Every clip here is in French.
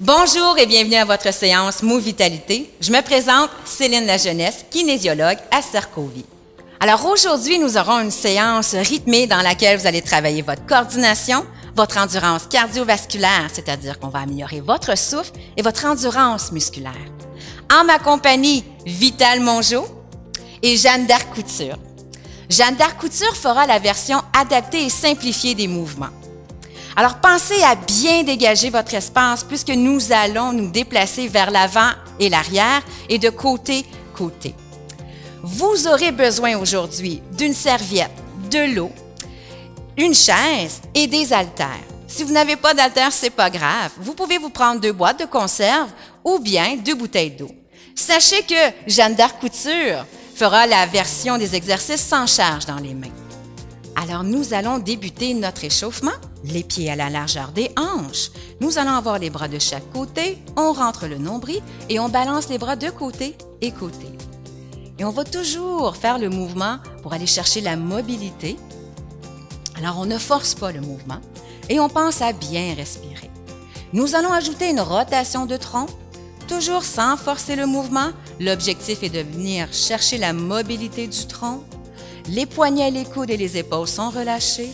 Bonjour et bienvenue à votre séance Move Vitalité. Je me présente Céline Lajeunesse, kinésiologue à Cercovie. Alors aujourd'hui, nous aurons une séance rythmée dans laquelle vous allez travailler votre coordination, votre endurance cardiovasculaire, c'est-à-dire qu'on va améliorer votre souffle et votre endurance musculaire. En ma compagnie, Vital Mongeau et Jeanne d'Arc Couture. Jeanne d'Arc Couture fera la version adaptée et simplifiée des mouvements. Alors, pensez à bien dégager votre espace puisque nous allons nous déplacer vers l'avant et l'arrière et de côté-côté. Vous aurez besoin aujourd'hui d'une serviette, de l'eau, une chaise et des haltères. Si vous n'avez pas d'haltères, ce n'est pas grave. Vous pouvez vous prendre 2 boîtes de conserve ou bien 2 bouteilles d'eau. Sachez que Jeanne d'Arc Couture fera la version des exercices sans charge dans les mains. Alors, nous allons débuter notre échauffement. Les pieds à la largeur des hanches. Nous allons avoir les bras de chaque côté. On rentre le nombril et on balance les bras de côté et côté. Et on va toujours faire le mouvement pour aller chercher la mobilité. Alors, on ne force pas le mouvement et on pense à bien respirer. Nous allons ajouter une rotation de tronc, toujours sans forcer le mouvement. L'objectif est de venir chercher la mobilité du tronc. Les poignets, les coudes et les épaules sont relâchés.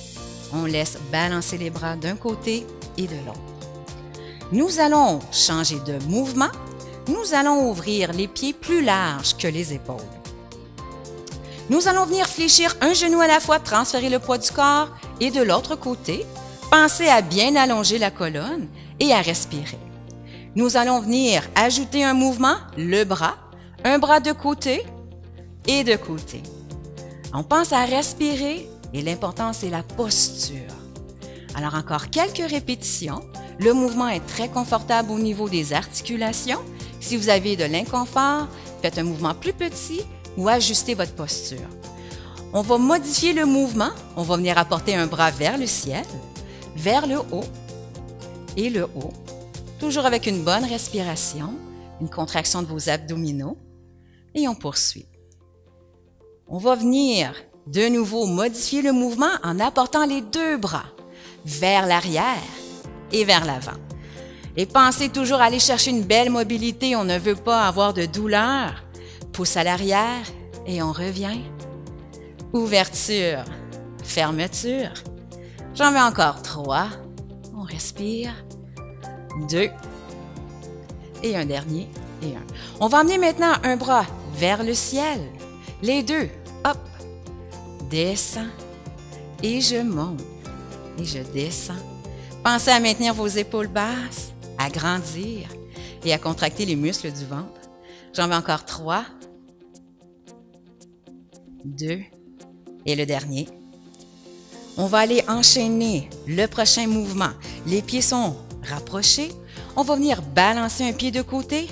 On laisse balancer les bras d'un côté et de l'autre. Nous allons changer de mouvement. Nous allons ouvrir les pieds plus larges que les épaules. Nous allons venir fléchir un genou à la fois, transférer le poids du corps et de l'autre côté. Pensez à bien allonger la colonne et à respirer. Nous allons venir ajouter un mouvement, le bras, un bras de côté et de côté. On pense à respirer et l'important, c'est la posture. Alors, encore quelques répétitions. Le mouvement est très confortable au niveau des articulations. Si vous avez de l'inconfort, faites un mouvement plus petit ou ajustez votre posture. On va modifier le mouvement. On va venir apporter un bras vers le ciel, vers le haut et le haut. Toujours avec une bonne respiration, une contraction de vos abdominaux. Et on poursuit. On va venir de nouveau modifier le mouvement en apportant les 2 bras vers l'arrière et vers l'avant. Et pensez toujours à aller chercher une belle mobilité. On ne veut pas avoir de douleur. Pouce à l'arrière et on revient. Ouverture, fermeture. J'en mets encore 3. On respire. 2. Et un dernier et 1. On va emmener maintenant un bras vers le ciel. Les 2. Hop. Descends et je monte et je descends. Pensez à maintenir vos épaules basses, à grandir et à contracter les muscles du ventre. J'en mets encore 3, 2 et le dernier. On va aller enchaîner le prochain mouvement. Les pieds sont rapprochés. On va venir balancer un pied de côté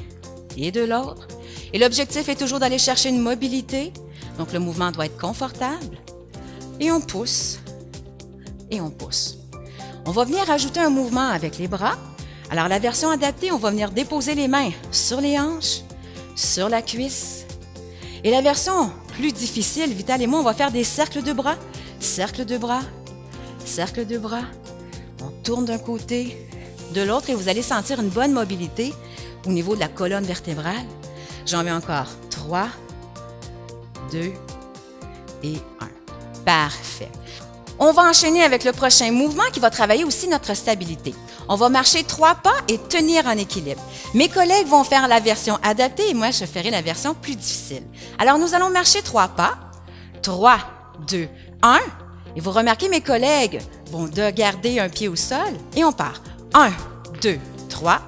et de l'autre. Et l'objectif est toujours d'aller chercher une mobilité. Donc, le mouvement doit être confortable. Et on pousse. Et on pousse. On va venir ajouter un mouvement avec les bras. Alors, la version adaptée, on va venir déposer les mains sur les hanches, sur la cuisse. Et la version plus difficile, Vital et moi, on va faire des cercles de bras. Cercle de bras, cercle de bras. On tourne d'un côté, de l'autre et vous allez sentir une bonne mobilité au niveau de la colonne vertébrale. J'en mets encore 3, 2 et 1. Parfait. On va enchaîner avec le prochain mouvement qui va travailler aussi notre stabilité. On va marcher 3 pas et tenir en équilibre. Mes collègues vont faire la version adaptée et moi, je ferai la version plus difficile. Alors, nous allons marcher 3 pas. 3, 2, 1. Et vous remarquez, mes collègues vont garder un pied au sol et on part. 1, 2, 3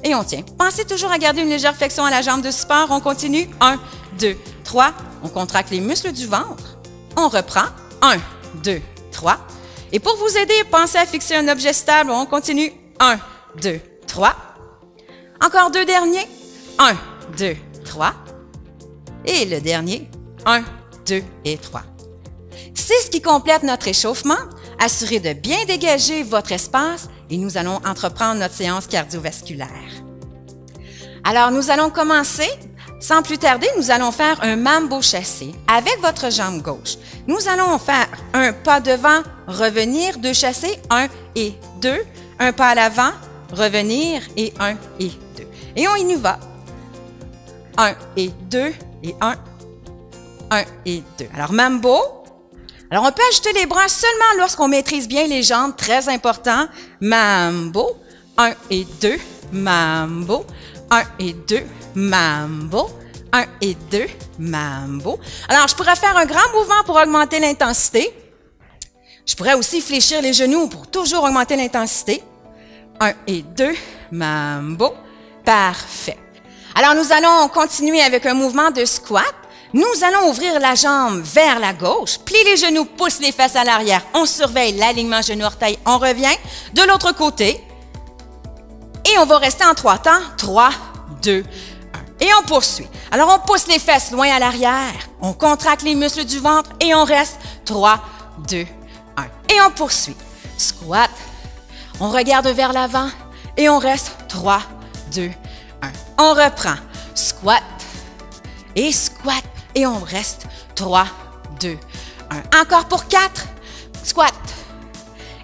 et on tient. Pensez toujours à garder une légère flexion à la jambe de support. On continue. 1, 2, 3. On contracte les muscles du ventre. On reprend. 1, 2, 3. Et pour vous aider, pensez à fixer un objet stable. On continue. 1, 2, 3. Encore 2 derniers. 1, 2, 3. Et le dernier. 1, 2 et 3. C'est ce qui complète notre échauffement. Assurez de bien dégager votre espace et nous allons entreprendre notre séance cardiovasculaire. Alors, nous allons commencer. Sans plus tarder, nous allons faire un mambo chassé avec votre jambe gauche. Nous allons faire un pas devant, revenir, 2 chassés, 1 et 2, un pas à l'avant, revenir et 1 et 2. Et on y va. 1 et 2 et 1 et 2. Alors, mambo. Alors, on peut ajouter les bras seulement lorsqu'on maîtrise bien les jambes, très important. Mambo. 1 et 2, mambo. 1 et 2, mambo. 1 et 2, mambo. Alors, je pourrais faire un grand mouvement pour augmenter l'intensité. Je pourrais aussi fléchir les genoux pour toujours augmenter l'intensité. 1 et 2, mambo. Parfait. Alors, nous allons continuer avec un mouvement de squat. Nous allons ouvrir la jambe vers la gauche, plie les genoux, pousse les fesses à l'arrière. On surveille l'alignement genou-orteil. On revient de l'autre côté. Et on va rester en 3 temps. 3, 2, 1. Et on poursuit. Alors, on pousse les fesses loin à l'arrière. On contracte les muscles du ventre et on reste. 3, 2, 1. Et on poursuit. Squat. On regarde vers l'avant et on reste. 3, 2, 1. On reprend. Squat. Et squat. Et on reste. 3, 2, 1. Encore pour 4. Squat.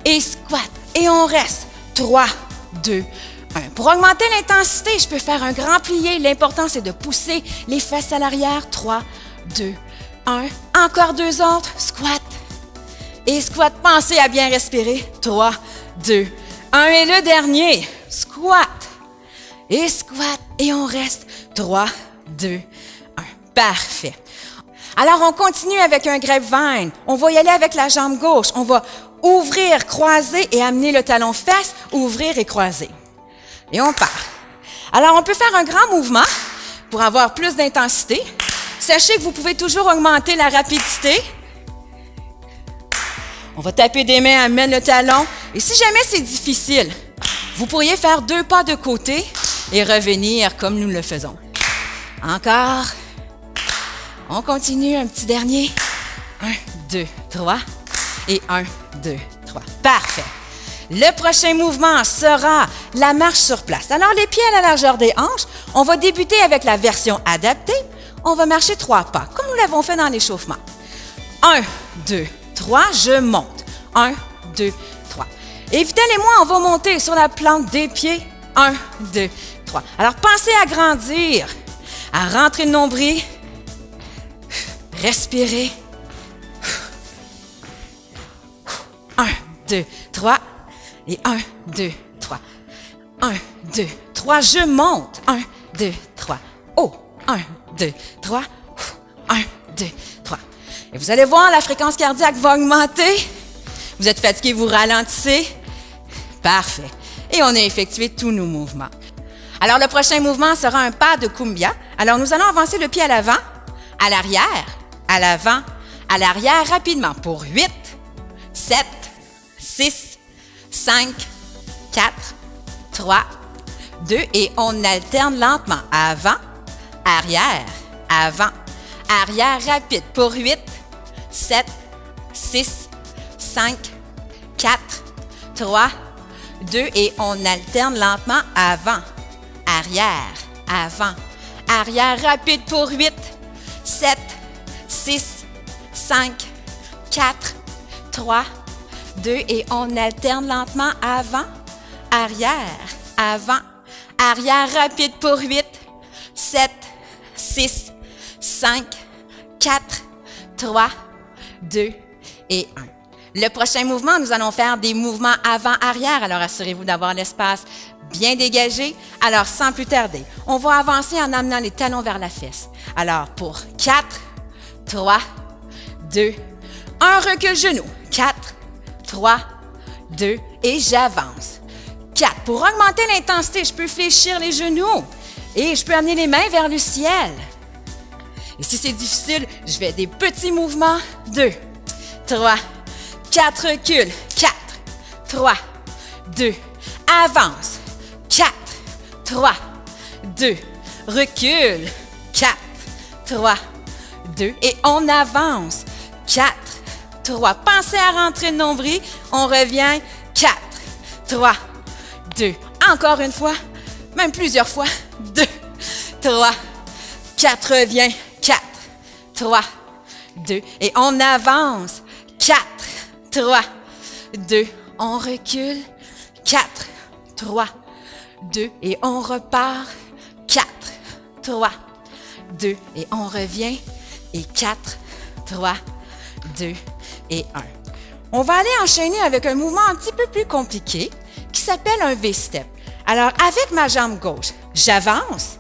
Et squat. Et on reste. 3, 2, 1. Pour augmenter l'intensité, je peux faire un grand plié. L'important, c'est de pousser les fesses à l'arrière. 3, 2, 1. Encore 2 autres. Squat. Et squat. Pensez à bien respirer. 3, 2, 1. Et le dernier. Squat. Et squat. Et on reste. 3, 2, 1. Parfait. Alors, on continue avec un grapevine. On va y aller avec la jambe gauche. On va ouvrir, croiser et amener le talon fesse, ouvrir et croiser. Et on part. Alors, on peut faire un grand mouvement pour avoir plus d'intensité. Sachez que vous pouvez toujours augmenter la rapidité. On va taper des mains, amène le talon. Et si jamais c'est difficile, vous pourriez faire 2 pas de côté et revenir comme nous le faisons. Encore. On continue, un petit dernier. 1, 2, 3. Et 1, 2, 3. Parfait. Le prochain mouvement sera la marche sur place. Alors, les pieds à la largeur des hanches. On va débuter avec la version adaptée. On va marcher 3 pas, comme nous l'avons fait dans l'échauffement. 1, 2, 3. Je monte. 1, 2, 3. Et évidemment, on va monter sur la plante des pieds. 1, 2, 3. Alors, pensez à grandir, à rentrer le nombril. Respirez. 1, 2, 3. Et 1, 2, 3. 1, 2, 3. Je monte. 1, 2, 3. Oh. 1, 2, 3. 1, 2, 3. Et vous allez voir, la fréquence cardiaque va augmenter. Vous êtes fatigué, vous ralentissez. Parfait. Et on a effectué tous nos mouvements. Alors, le prochain mouvement sera un pas de cumbia. Alors, nous allons avancer le pied à l'avant, à l'arrière, à l'avant, à l'arrière rapidement pour 8, 7, 6, 5, 4, 3, 2 et on alterne lentement. Avant, arrière, avant, arrière rapide pour 8, 7, 6, 5, 4, 3, 2 et on alterne lentement. Avant, arrière, avant, arrière rapide pour 8, 7, 6, 5, 4, 3, 2 et on alterne lentement. Avant, arrière, avant, arrière rapide pour 8, 7, 6, 5, 4, 3, 2 et 1. Le prochain mouvement, nous allons faire des mouvements avant-arrière. Alors, assurez-vous d'avoir l'espace bien dégagé. Alors, sans plus tarder, on va avancer en amenant les talons vers la fesse. Alors, pour 4, 3, 2, 1, recul genou. 4, 3, 2 et j'avance. 4. Pour augmenter l'intensité, je peux fléchir les genoux et je peux amener les mains vers le ciel. Et si c'est difficile, je fais des petits mouvements. 2, 3, 4, recule. 4, 3, 2, avance. 4, 3, 2, recule. 4, 3, 2 et on avance. 4, 3. Pensez à rentrer le nombril. On revient. 4, 3, 2. Encore une fois, même plusieurs fois. 2, 3, 4. Reviens. 4, 3, 2. Et on avance. 4, 3, 2. On recule. 4, 3, 2 et on repart. 4, 3, 2 et on revient. Et 4, 3, 2 et 1. On va aller enchaîner avec un mouvement un petit peu plus compliqué qui s'appelle un V-step. Alors, avec ma jambe gauche, j'avance,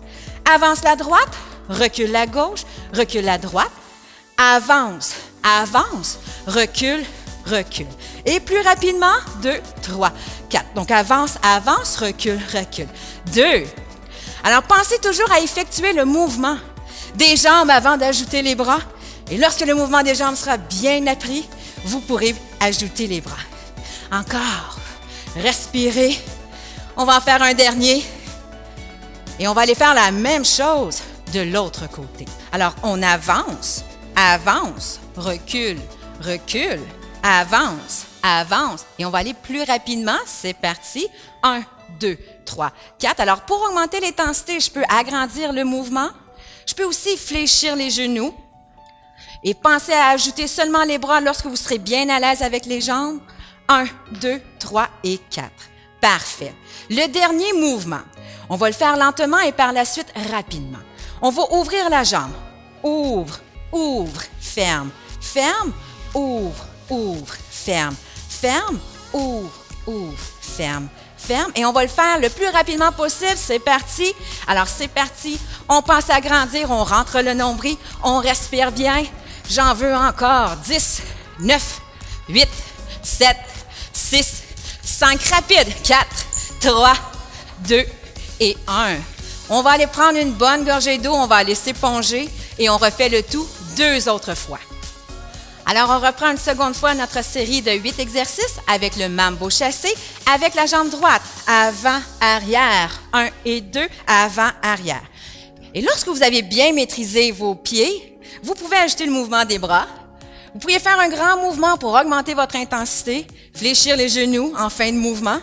avance la droite, recule la gauche, recule la droite, avance, avance, recule, recule. Et plus rapidement, 2, 3, 4. Donc, avance, avance, recule, recule. 2. Alors, pensez toujours à effectuer le mouvement des jambes avant d'ajouter les bras. Et lorsque le mouvement des jambes sera bien appris, vous pourrez ajouter les bras. Encore. Respirez. On va en faire un dernier. Et on va aller faire la même chose de l'autre côté. Alors, on avance, avance, recule, recule, avance, avance. Et on va aller plus rapidement. C'est parti. 1, 2, 3, 4. Alors, pour augmenter l'intensité, je peux agrandir le mouvement. Je peux aussi fléchir les genoux. Et pensez à ajouter seulement les bras lorsque vous serez bien à l'aise avec les jambes. 1, 2, 3 et 4. Parfait. Le dernier mouvement, on va le faire lentement et par la suite rapidement. On va ouvrir la jambe. Ouvre, ouvre, ferme, ferme, ouvre, ouvre, ferme, ferme, ouvre, ouvre, ferme, ferme. Et on va le faire le plus rapidement possible. C'est parti. Alors, c'est parti. On pense à grandir. On rentre le nombril. On respire bien. J'en veux encore. 10, 9, 8, 7, 6, 5. Rapide. 4, 3, 2 et 1. On va aller prendre une bonne gorgée d'eau. On va aller s'éponger et on refait le tout 2 autres fois. Alors, on reprend une seconde fois notre série de 8 exercices avec le mambo chassé, avec la jambe droite, avant, arrière, 1 et 2, avant, arrière. Et lorsque vous avez bien maîtrisé vos pieds, vous pouvez ajouter le mouvement des bras. Vous pourriez faire un grand mouvement pour augmenter votre intensité, fléchir les genoux en fin de mouvement.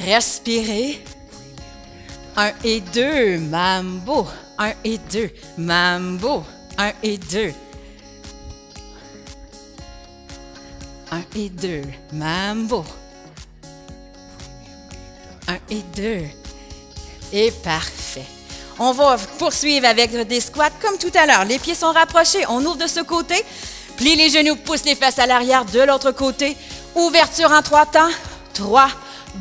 Respirez. 1 et 2, mambo. 1 et 2, mambo. 1 et 2. 1 et 2, mambo. 1 et 2. Et parfait. On va poursuivre avec des squats comme tout à l'heure. Les pieds sont rapprochés. On ouvre de ce côté. Plie les genoux, pousse les fesses à l'arrière de l'autre côté. Ouverture en 3 temps. 3,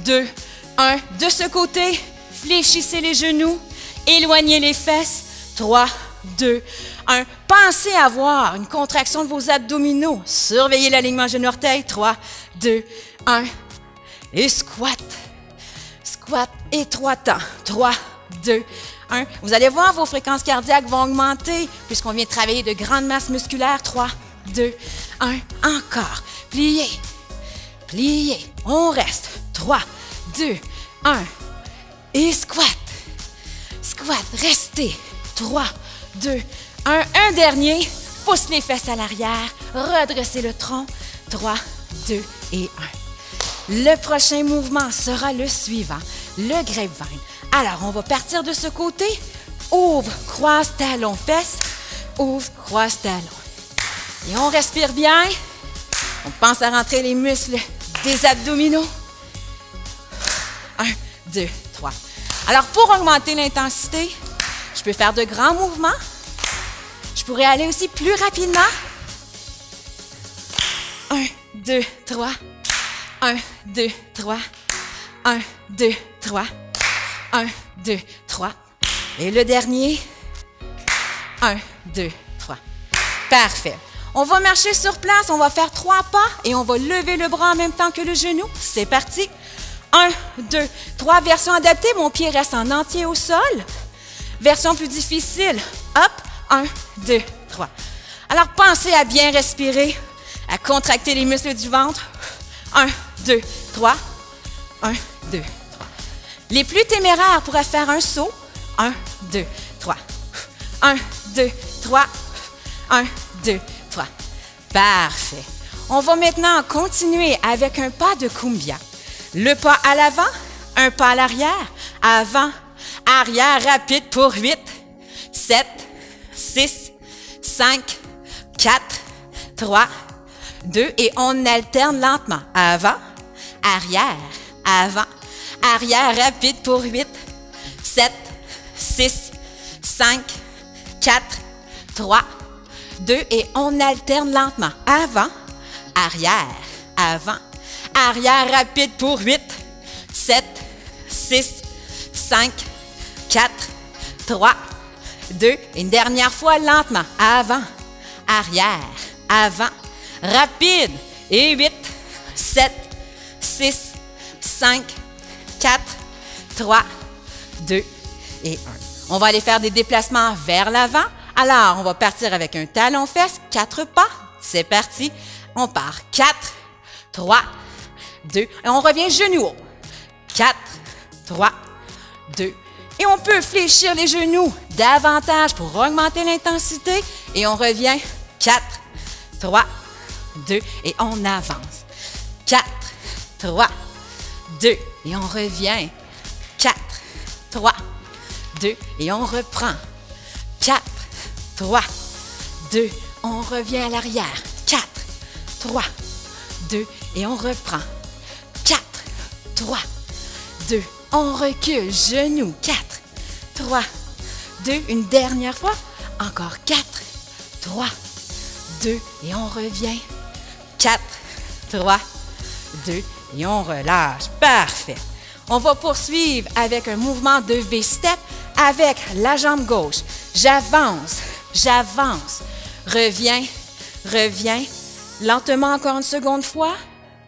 2, 1. De ce côté, fléchissez les genoux. Éloignez les fesses. 3, 2, 1. Pensez à avoir une contraction de vos abdominaux. Surveillez l'alignement genou-orteil. 3, 2, 1. Et squat. Squat et 3 temps. 3, 2, 1. Vous allez voir, vos fréquences cardiaques vont augmenter puisqu'on vient de travailler de grandes masses musculaires. 3, 2, 1. Encore. Pliez. Pliez. On reste. 3, 2, 1. Et squat. Squat. Restez. 3, 2, 1. Un dernier. Pousse les fesses à l'arrière. Redressez le tronc. 3, 2 et 1. Le prochain mouvement sera le suivant. Le grapevine. Alors, on va partir de ce côté. Ouvre, croise, talon, fesses. Ouvre, croise, talon. Et on respire bien. On pense à rentrer les muscles des abdominaux. 1, 2, 3. Alors, pour augmenter l'intensité, je peux faire de grands mouvements. Je pourrais aller aussi plus rapidement. 1, 2, 3. 1, 2, 3. 1, 2, 3. 1, 2, 3. Et le dernier. 1, 2, 3. Parfait. On va marcher sur place, on va faire 3 pas et on va lever le bras en même temps que le genou. C'est parti. 1, 2, 3. Version adaptée, mon pied reste en entier au sol. Version plus difficile. Hop. 1, 2, 3. Alors, pensez à bien respirer, à contracter les muscles du ventre. 1, 2, 3. 1, 2, 3. Les plus téméraires pourraient faire un saut. 1, 2, 3. 1, 2, 3. 1, 2, 3. Parfait. On va maintenant continuer avec un pas de cumbia. Le pas à l'avant, un pas à l'arrière, avant, arrière, rapide pour 8, 7, 6, 5, 4, 3, 2 et on alterne lentement. Avant, arrière, avant, Arrière rapide pour 8, 7, 6, 5, 4, 3, 2 et on alterne lentement. Avant, arrière, avant. Arrière rapide pour 8, 7, 6, 5, 4, 3, 2. Et une dernière fois lentement. Avant, arrière, avant. Rapide. Et 8, 7, 6, 5, 4, 3, 2 et 1. On va aller faire des déplacements vers l'avant. Alors, on va partir avec un talon-fesse, 4 pas. C'est parti. On part. 4, 3, 2. Et on revient genoux haut. 4, 3, 2. Et on peut fléchir les genoux davantage pour augmenter l'intensité. Et on revient. 4, 3, 2. Et on avance. 4, 3, 2. Et on revient. 4, 3, 2. Et on reprend. 4, 3, 2. On revient à l'arrière. 4, 3, 2. Et on reprend. 4, 3, 2. On recule. Genoux. 4, 3, 2. Une dernière fois. Encore 4, 3, 2. Et on revient. 4, 3, 2. Et on relâche. Parfait. On va poursuivre avec un mouvement de V-step avec la jambe gauche. J'avance, j'avance. Reviens, reviens. Lentement encore une seconde fois.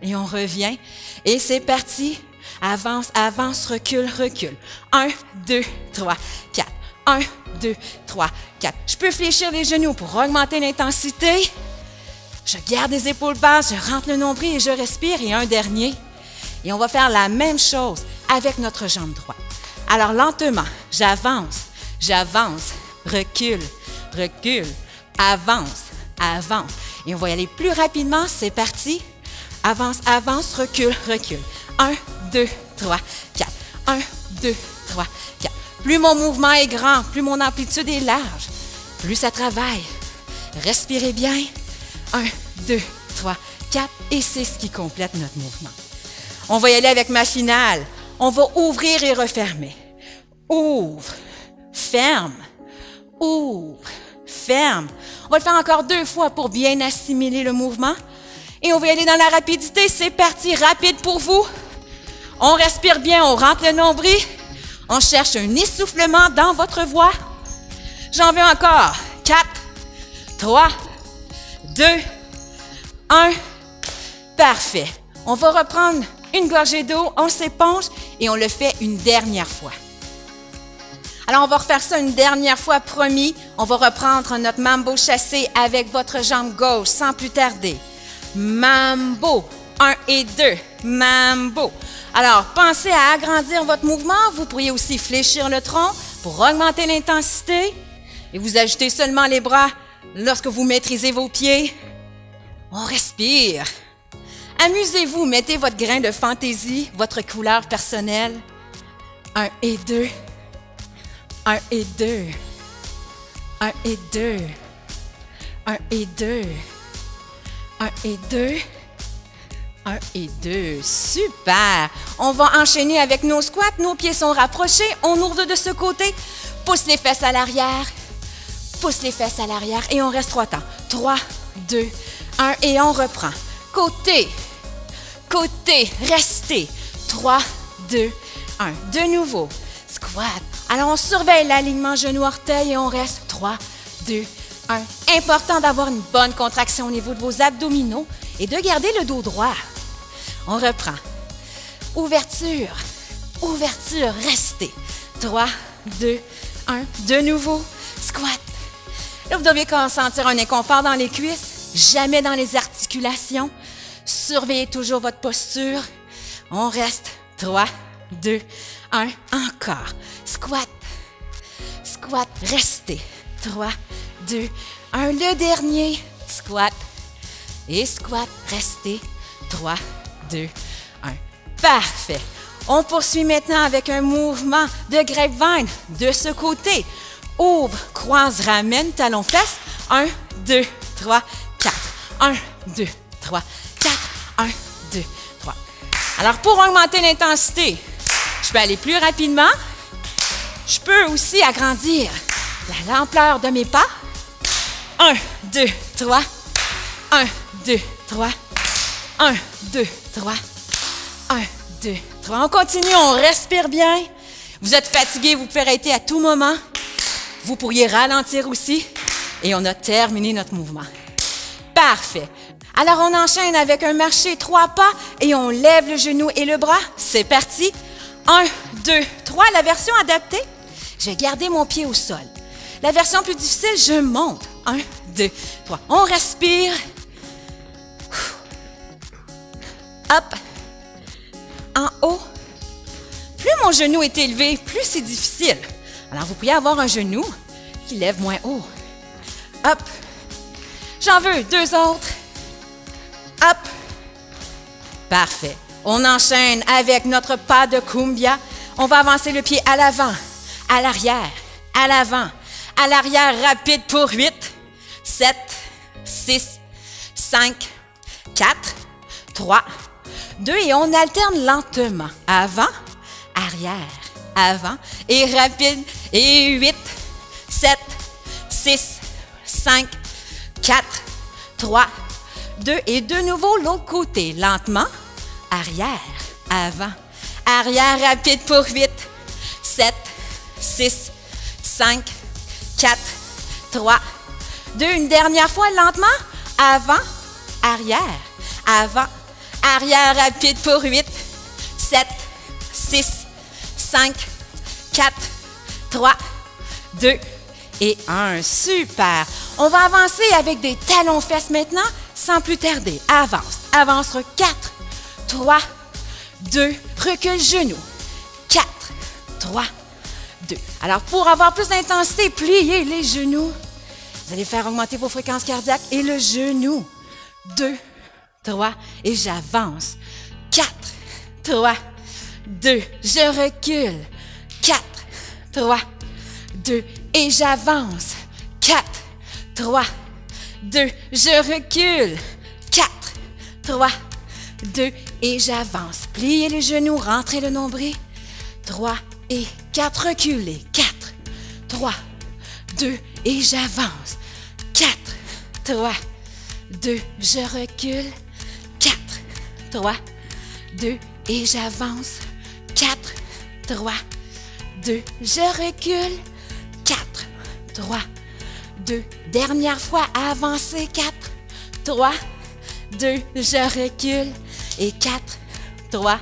Et on revient. Et c'est parti. Avance, avance, recule, recule. 1, 2, 3, 4. 1, 2, 3, 4. Je peux fléchir les genoux pour augmenter l'intensité. Je garde les épaules basses, je rentre le nombril et je respire. Et un dernier. Et on va faire la même chose avec notre jambe droite. Alors lentement, j'avance, j'avance, recule, recule, avance, avance. Et on va y aller plus rapidement, c'est parti. Avance, avance, recule, recule. 1, 2, 3, 4. 1, 2, 3, 4. Plus mon mouvement est grand, plus mon amplitude est large, plus ça travaille. Respirez bien. 1, 2, 3, 4. Et c'est ce qui complète notre mouvement. On va y aller avec ma finale. On va ouvrir et refermer. Ouvre, ferme, ouvre, ferme. On va le faire encore 2 fois pour bien assimiler le mouvement. Et on va y aller dans la rapidité. C'est parti, rapide pour vous. On respire bien, on rentre le nombril. On cherche un essoufflement dans votre voix. J'en veux encore. 4, 3, 2, 1. Parfait. On va reprendre une gorgée d'eau, on s'éponge et on le fait une dernière fois. Alors, on va refaire ça une dernière fois, promis. On va reprendre notre mambo chassé avec votre jambe gauche sans plus tarder. Mambo. 1 et 2. Mambo. Alors, pensez à agrandir votre mouvement. Vous pourriez aussi fléchir le tronc pour augmenter l'intensité. Et vous ajoutez seulement les bras lorsque vous maîtrisez vos pieds. On respire. Amusez-vous, mettez votre grain de fantaisie, votre couleur personnelle. 1 et 2. 1 et 2. 1 et 2. 1 et 2. 1 et 2. 1 et 2. Super! On va enchaîner avec nos squats. Nos pieds sont rapprochés. On ouvre de ce côté. Pousse les fesses à l'arrière. Pousse les fesses à l'arrière. Et on reste 3 temps. 3, 2, 1. Et on reprend. Côté. Côté. Restez. 3, 2, 1. De nouveau. Squat. Alors, on surveille l'alignement genou-orteil et on reste 3, 2, 1. Important d'avoir une bonne contraction au niveau de vos abdominaux et de garder le dos droit. On reprend. Ouverture. Ouverture. Restez. 3, 2, 1. De nouveau. Squat. Là, vous devez sentir un inconfort dans les cuisses, jamais dans les articulations. Surveillez toujours votre posture. On reste. 3, 2, 1. Encore. Squat. Squat. Restez. 3, 2, 1. Le dernier. Squat. Et squat. Restez. 3, 2, 1. Parfait. On poursuit maintenant avec un mouvement de grapevine de ce côté. Ouvre, croise, ramène, talon fesse. 1, 2, 3, 4. 1, 2, 3, 4. 1, 2, 3. Alors, pour augmenter l'intensité, Je peux aller plus rapidement. Je peux aussi agrandir la l'ampleur de mes pas. 1, 2, 3. 1, 2, 3. 1, 2, 3. 1, 2, 3. On continue, on respire bien. Vous êtes fatigué, vous pouvez arrêter à tout moment. Vous pourriez ralentir aussi. Et on a terminé notre mouvement. Parfait. Alors, on enchaîne avec un marché 3 pas et on lève le genou et le bras. C'est parti. 1, 2, 3. La version adaptée, je vais garder mon pied au sol. La version plus difficile, je monte. 1, 2, 3. On respire. Hop. En haut. Plus mon genou est élevé, plus c'est difficile. Alors, vous pouvez avoir un genou qui lève moins haut. Hop. J'en veux 2 autres. Hop. Parfait. On enchaîne avec notre pas de cumbia. On va avancer le pied à l'avant, à l'arrière, à l'avant, à l'arrière, rapide pour 8, 7, 6, 5, 4, 3, 2 et on alterne lentement. Avant, arrière, avant et rapide et 8, 7, 6, 5, 4, 3, 2 et de nouveau l'autre côté. Lentement, arrière, avant, arrière, rapide pour 8, 7, 6, 5, 4, 3, 2. Une dernière fois, lentement, avant, arrière, avant, arrière, rapide pour 8, 7, 6, 5, 4, 3, 2 et 1. Super! On va avancer avec des talons-fesses maintenant, sans plus tarder. Avance, avance, 4, 3, 2, recule genou. 4, 3, 2. Alors, pour avoir plus d'intensité, pliez les genoux. Vous allez faire augmenter vos fréquences cardiaques et le genou. 2, 3, et j'avance. 4, 3, 2, je recule. 4, 3, 2, et j'avance. 4, 3, 2, je recule. 4, 3, 2, et j'avance. Pliez les genoux, rentrez le nombril. 3 et 4, reculez. 4, 3, 2, et j'avance. 4, 3, 2, je recule. 4, 3, 2, et j'avance. 4, 3, 2, je recule. 4, 3, 2, dernière fois, avancez. 4, 3, 2, je recule. Et 4, 3,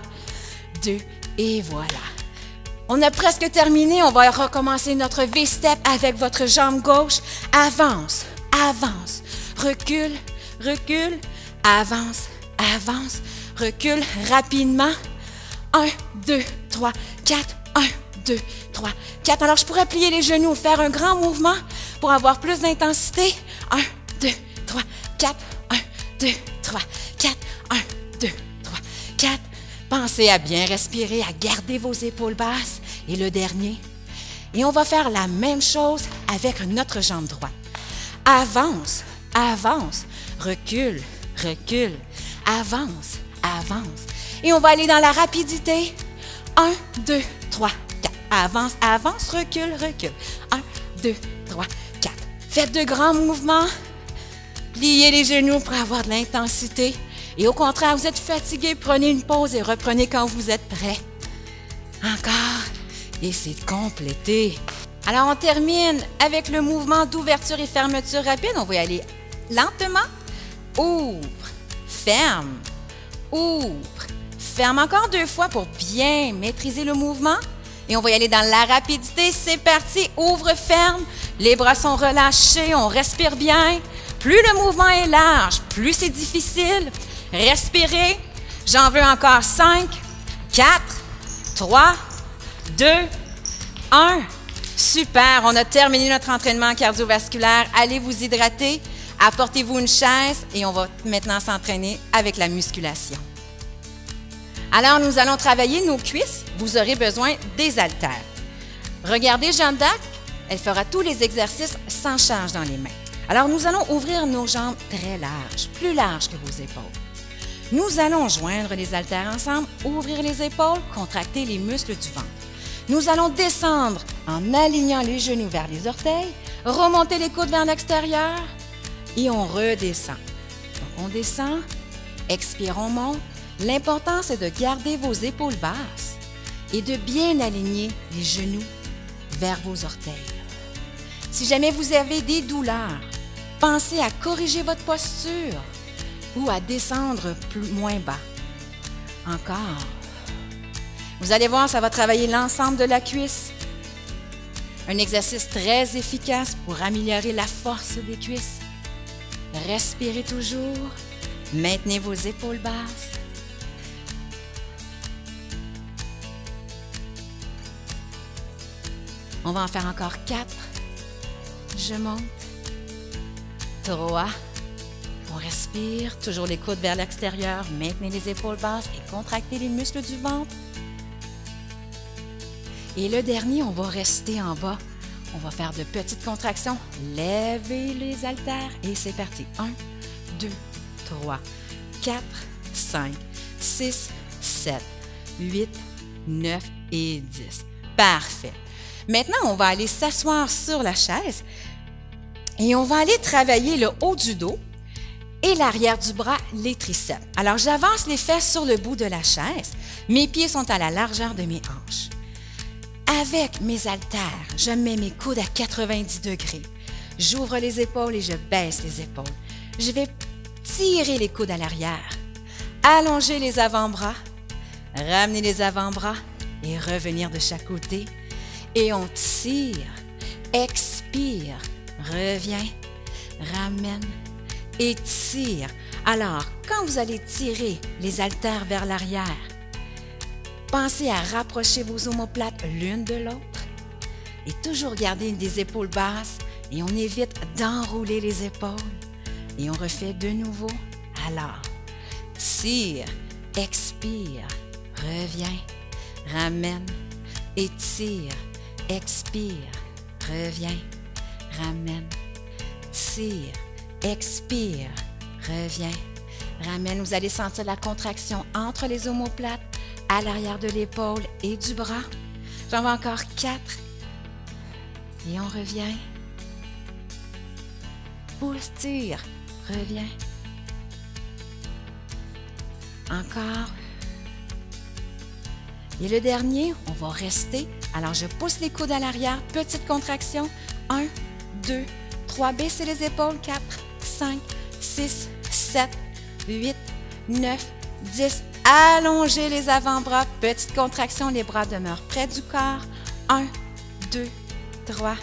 2, et voilà. On a presque terminé. On va recommencer notre V-step avec votre jambe gauche. Avance, avance, recule, recule, avance, avance, recule rapidement. 1, 2, 3, 4, 1, 2, 3, 4. Alors, je pourrais plier les genoux, faire un grand mouvement pour avoir plus d'intensité. 1, 2, 3, 4, 1, 2, 3, 4, 1, 2, 3, 4. Pensez à bien respirer, à garder vos épaules basses. Et le dernier. Et on va faire la même chose avec notre jambe droite. Avance, avance, recule, recule, avance, avance. Et on va aller dans la rapidité. 1, 2, 3, 4. Avance, avance, recule, recule. 1, 2, 3, 4. Faites de grands mouvements. Pliez les genoux pour avoir de l'intensité. Et au contraire, vous êtes fatigué, prenez une pause et reprenez quand vous êtes prêt. Encore. Et c'est complété. Alors, on termine avec le mouvement d'ouverture et fermeture rapide. On va y aller lentement. Ouvre, ferme, ouvre, ferme. Encore 2 fois pour bien maîtriser le mouvement. Et on va y aller dans la rapidité. C'est parti. Ouvre, ferme. Les bras sont relâchés. On respire bien. Plus le mouvement est large, plus c'est difficile. Respirez. J'en veux encore 5, 4, 3, 2, 1. Super, on a terminé notre entraînement cardiovasculaire. Allez vous hydrater, apportez-vous une chaise et on va maintenant s'entraîner avec la musculation. Alors, nous allons travailler nos cuisses. Vous aurez besoin des haltères. Regardez Jeanne d'Arc, elle fera tous les exercices sans charge dans les mains. Alors, nous allons ouvrir nos jambes très larges, plus larges que vos épaules. Nous allons joindre les haltères ensemble, ouvrir les épaules, contracter les muscles du ventre. Nous allons descendre en alignant les genoux vers les orteils, remonter les coudes vers l'extérieur et on redescend. Donc on descend, expire, on monte. L'important, c'est de garder vos épaules basses et de bien aligner les genoux vers vos orteils. Si jamais vous avez des douleurs, pensez à corriger votre posture ou à descendre moins bas. Encore. Vous allez voir, ça va travailler l'ensemble de la cuisse. Un exercice très efficace pour améliorer la force des cuisses. Respirez toujours. Maintenez vos épaules basses. On va en faire encore 4. Je monte. 3. On respire. Toujours les coudes vers l'extérieur. Maintenez les épaules basses et contractez les muscles du ventre. Et le dernier, on va rester en bas. On va faire de petites contractions. Levez les haltères et c'est parti. 1, 2, 3, 4, 5, 6, 7, 8, 9 et 10. Parfait. Maintenant, on va aller s'asseoir sur la chaise et on va aller travailler le haut du dos et l'arrière du bras, les triceps. Alors, j'avance les fesses sur le bout de la chaise. Mes pieds sont à la largeur de mes hanches. Avec mes haltères, je mets mes coudes à 90 degrés. J'ouvre les épaules et je baisse les épaules. Je vais tirer les coudes à l'arrière, allonger les avant-bras, ramener les avant-bras et revenir de chaque côté. Et on tire, expire, revient, ramène et tire. Alors, quand vous allez tirer les haltères vers l'arrière, pensez à rapprocher vos omoplates l'une de l'autre et toujours garder des épaules basses et on évite d'enrouler les épaules. Et on refait de nouveau. Alors, tire, expire, revient, ramène et tire, expire, revient, ramène, tire, expire, revient, ramène. Vous allez sentir la contraction entre les omoplates, à l'arrière de l'épaule et du bras. J'en vais encore 4. Et on revient. Pousse, tire, revient. Encore. Et le dernier, on va rester. Alors, je pousse les coudes à l'arrière. Petite contraction. 1, 2, 3. Baissez les épaules. 4, 5, 6, 7, 8, 9, 10. Allongez les avant-bras. Petite contraction. Les bras demeurent près du corps. 1, 2, 3,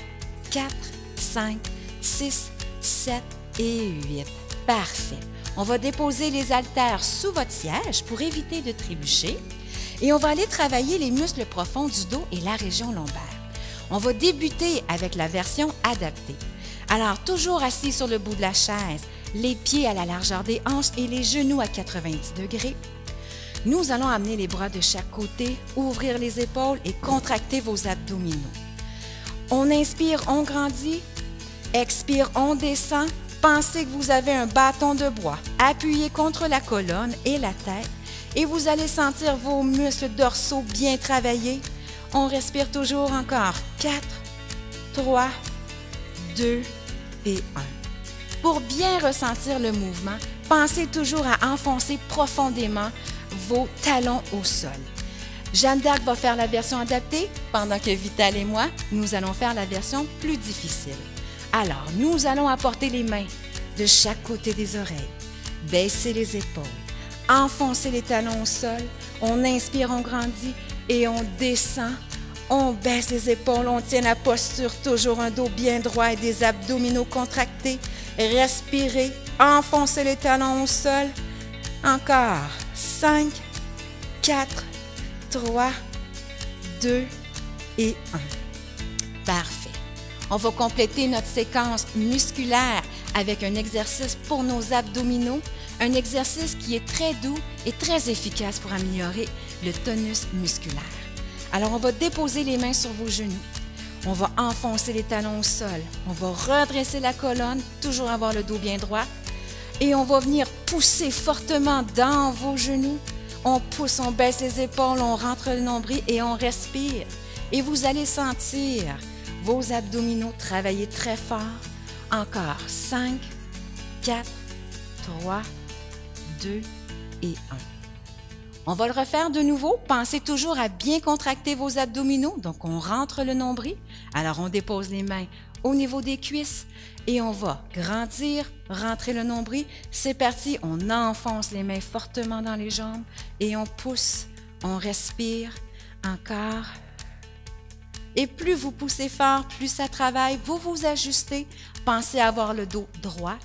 4, 5, 6, 7 et 8. Parfait. On va déposer les haltères sous votre siège pour éviter de trébucher. Et on va aller travailler les muscles profonds du dos et la région lombaire. On va débuter avec la version adaptée. Alors, toujours assis sur le bout de la chaise, les pieds à la largeur des hanches et les genoux à 90 degrés. Nous allons amener les bras de chaque côté, ouvrir les épaules et contracter vos abdominaux. On inspire, on grandit. Expire, on descend. Pensez que vous avez un bâton de bois appuyé contre la colonne et la tête et vous allez sentir vos muscles dorsaux bien travaillés. On respire toujours encore. 4, 3, 2 et 1. Pour bien ressentir le mouvement, pensez toujours à enfoncer profondément vos talons au sol. Jeanne d'Arc va faire la version adaptée, pendant que Vital et moi, nous allons faire la version plus difficile. Alors, nous allons apporter les mains de chaque côté des oreilles, baisser les épaules, enfoncer les talons au sol, on inspire, on grandit et on descend, on baisse les épaules, on tient la posture, toujours un dos bien droit et des abdominaux contractés. Respirez, enfoncez les talons au sol. Encore 5, 4, 3, 2 et 1. Parfait. On va compléter notre séquence musculaire avec un exercice pour nos abdominaux, un exercice qui est très doux et très efficace pour améliorer le tonus musculaire. Alors, on va déposer les mains sur vos genoux. On va enfoncer les talons au sol. On va redresser la colonne, toujours avoir le dos bien droit. Et on va venir pousser fortement dans vos genoux. On pousse, on baisse les épaules, on rentre le nombril et on respire. Et vous allez sentir vos abdominaux travailler très fort. Encore 5, 4, 3, 2 et 1. On va le refaire de nouveau. Pensez toujours à bien contracter vos abdominaux. Donc, on rentre le nombril. Alors, on dépose les mains au niveau des cuisses et on va grandir, rentrer le nombril. C'est parti. On enfonce les mains fortement dans les jambes et on pousse, on respire. Encore. Et plus vous poussez fort, plus ça travaille. Vous vous ajustez. Pensez à avoir le dos droit.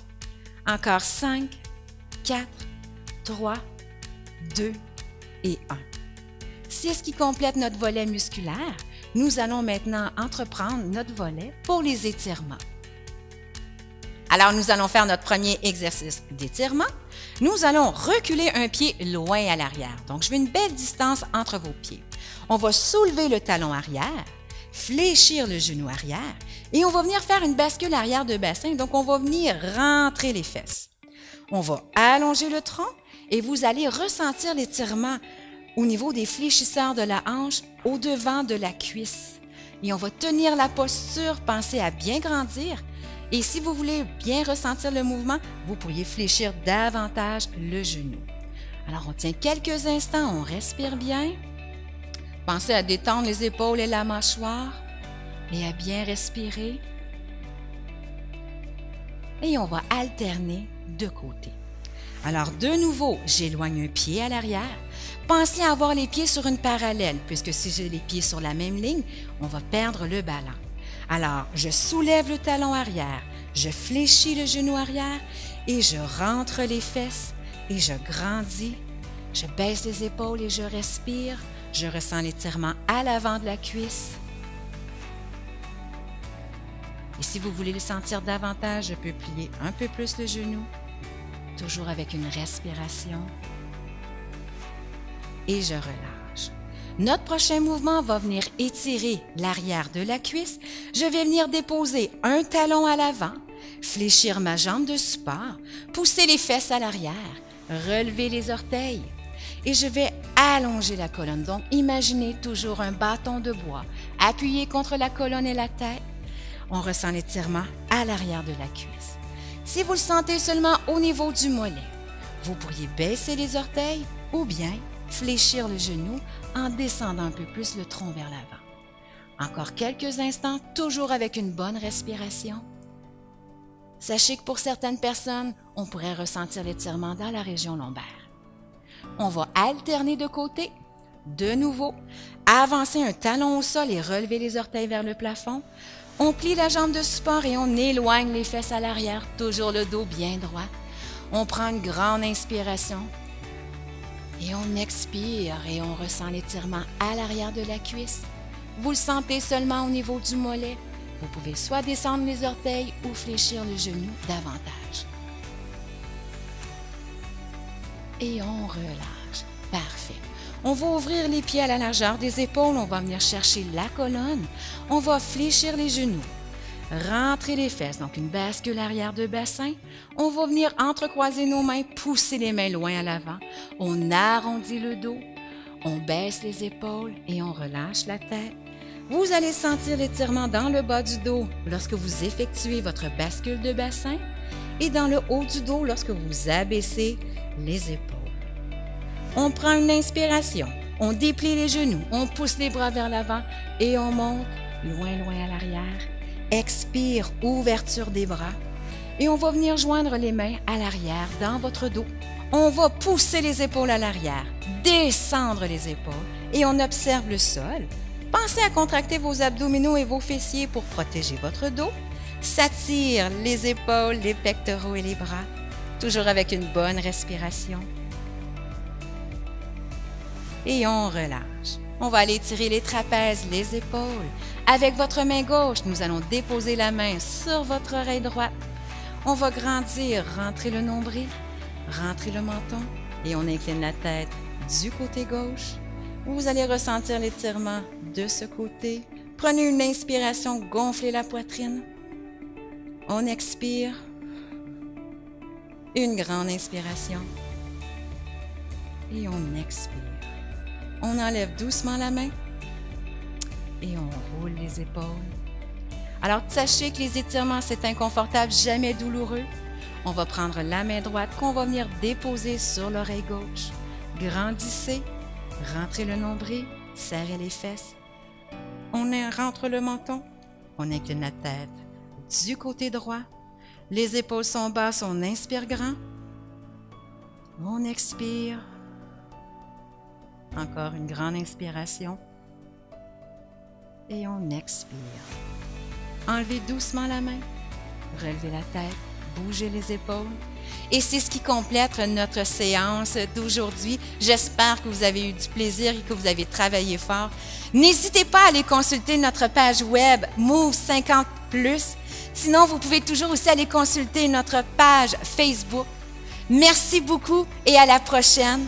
Encore 5, 4, 3, 2 et 1. C'est ce qui complète notre volet musculaire. Nous allons maintenant entreprendre notre volet pour les étirements. Alors, nous allons faire notre premier exercice d'étirement. Nous allons reculer un pied loin à l'arrière. Donc, je veux une belle distance entre vos pieds. On va soulever le talon arrière, fléchir le genou arrière et on va venir faire une bascule arrière de bassin. Donc, on va venir rentrer les fesses. On va allonger le tronc et vous allez ressentir l'étirement au niveau des fléchisseurs de la hanche, au devant de la cuisse. Et on va tenir la posture, pensez à bien grandir. Et si vous voulez bien ressentir le mouvement, vous pourriez fléchir davantage le genou. Alors, on tient quelques instants, on respire bien. Pensez à détendre les épaules et la mâchoire et à bien respirer. Et on va alterner de côté. Alors, de nouveau, j'éloigne un pied à l'arrière. Pensez à avoir les pieds sur une parallèle, puisque si j'ai les pieds sur la même ligne, on va perdre le ballon. Alors, je soulève le talon arrière, je fléchis le genou arrière et je rentre les fesses et je grandis. Je baisse les épaules et je respire. Je ressens l'étirement à l'avant de la cuisse. Et si vous voulez le sentir davantage, je peux plier un peu plus le genou, toujours avec une respiration. Et je relâche. Notre prochain mouvement va venir étirer l'arrière de la cuisse. Je vais venir déposer un talon à l'avant, fléchir ma jambe de support, pousser les fesses à l'arrière, relever les orteils. Et je vais allonger la colonne. Donc, imaginez toujours un bâton de bois appuyé contre la colonne et la tête. On ressent l'étirement à l'arrière de la cuisse. Si vous le sentez seulement au niveau du mollet, vous pourriez baisser les orteils ou bien fléchir le genou en descendant un peu plus le tronc vers l'avant. Encore quelques instants, toujours avec une bonne respiration. Sachez que pour certaines personnes, on pourrait ressentir l'étirement dans la région lombaire. On va alterner de côté. De nouveau, avancer un talon au sol et relever les orteils vers le plafond. On plie la jambe de support et on éloigne les fesses à l'arrière, toujours le dos bien droit. On prend une grande inspiration. Et on expire et on ressent l'étirement à l'arrière de la cuisse. Vous le sentez seulement au niveau du mollet. Vous pouvez soit descendre les orteils ou fléchir le genou davantage. Et on relâche. Parfait. On va ouvrir les pieds à la largeur des épaules. On va venir chercher la colonne. On va fléchir les genoux. Rentrer les fesses, donc une bascule arrière de bassin. On va venir entrecroiser nos mains, pousser les mains loin à l'avant. On arrondit le dos, on baisse les épaules et on relâche la tête. Vous allez sentir l'étirement dans le bas du dos lorsque vous effectuez votre bascule de bassin et dans le haut du dos lorsque vous abaissez les épaules. On prend une inspiration, on déplie les genoux, on pousse les bras vers l'avant et on monte loin, loin à l'arrière. Expire, ouverture des bras. Et on va venir joindre les mains à l'arrière, dans votre dos. On va pousser les épaules à l'arrière, descendre les épaules et on observe le sol. Pensez à contracter vos abdominaux et vos fessiers pour protéger votre dos. S'attire les épaules, les pectoraux et les bras, toujours avec une bonne respiration. Et on relâche. On va aller tirer les trapèzes, les épaules. Avec votre main gauche, nous allons déposer la main sur votre oreille droite. On va grandir, rentrer le nombril, rentrer le menton et on incline la tête du côté gauche. Vous allez ressentir l'étirement de ce côté. Prenez une inspiration, gonflez la poitrine. On expire. Une grande inspiration. Et on expire. On enlève doucement la main et on roule les épaules. Alors, sachez que les étirements, c'est inconfortable, jamais douloureux. On va prendre la main droite qu'on va venir déposer sur l'oreille gauche. Grandissez, rentrez le nombril, serrez les fesses. On rentre le menton, on incline la tête du côté droit. Les épaules sont basses, on inspire grand. On expire. Encore une grande inspiration. Et on expire. Enlevez doucement la main, relevez la tête, bougez les épaules. Et c'est ce qui complète notre séance d'aujourd'hui. J'espère que vous avez eu du plaisir et que vous avez travaillé fort. N'hésitez pas à aller consulter notre page web Move 50+. Sinon, vous pouvez toujours aussi aller consulter notre page Facebook. Merci beaucoup et à la prochaine.